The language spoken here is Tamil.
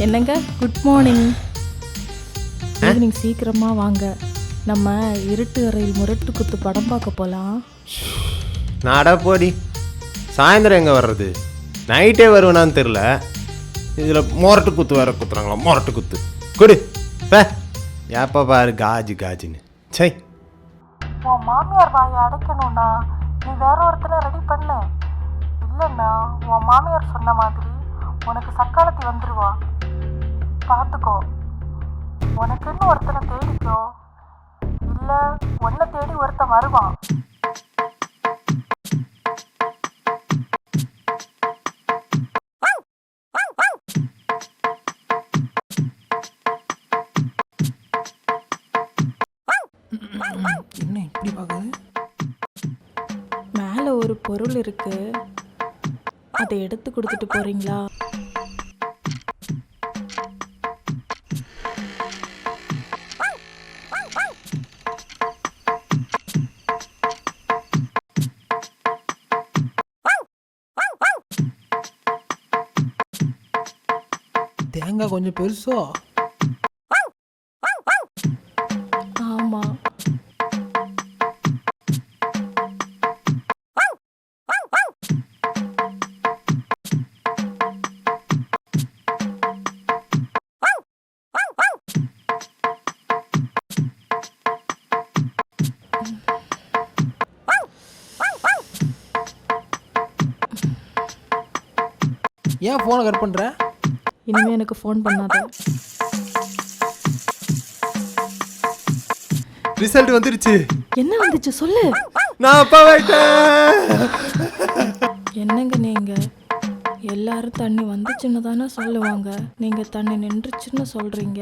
என்னங்க குட் மார்னிங். ஈவினிங் சீக்கிரமா வாங்க, நம்ம இருட்டு அறையில் முரட்டு குத்து படம் பார்க்க போகலாம். நாடா போடி, சாயந்தரம் எங்கே வர்றது? நைட்டே வருவேனான்னு தெரில. இதில் மொரட்டு குத்து வேற குத்துறாங்களா? மொரட்டு குத்து கொடு பே. எப்போ பாரு காஜு காஜுன்னு. சை, உன் மாமியார் வாயை அடைக்கணும்னா நீ வேற ஒருத்தனை ரெடி பண்ணு. இல்லைன்னா உன் மாமியார் சொன்ன மாதிரி உனக்கு சக்காலத்தி வந்துருவா. பார்த்துக்கோ. உனக்குன்னு ஒருத்தனை தேடிக்கோ, இல்லை உன்னை தேடி ஒருத்தன் வருவான். என்ன இப்படி பார்க்குது? மேலே ஒரு பொருள் இருக்கு, அதை எடுத்து கொடுத்துட்டு போறீங்களா? தேங்காய் கொஞ்சம் பெருசோ? ஆமா. ஏன் ஃபோனை கட் பண்ணுற? இனிமே எனக்கு ஃபோன் பண்ணாத. ரிசல்ட் வந்துருச்சு. என்ன வந்துச்சு சொல்லு. நான் அப்பா வைட்டேன். என்னங்க நீங்க எல்லாரும் தண்ணி வந்துச்சுன்னு தானே சொல்லுவாங்க, நீங்க தண்ணி நின்றுச்சுன்னு சொல்றீங்க.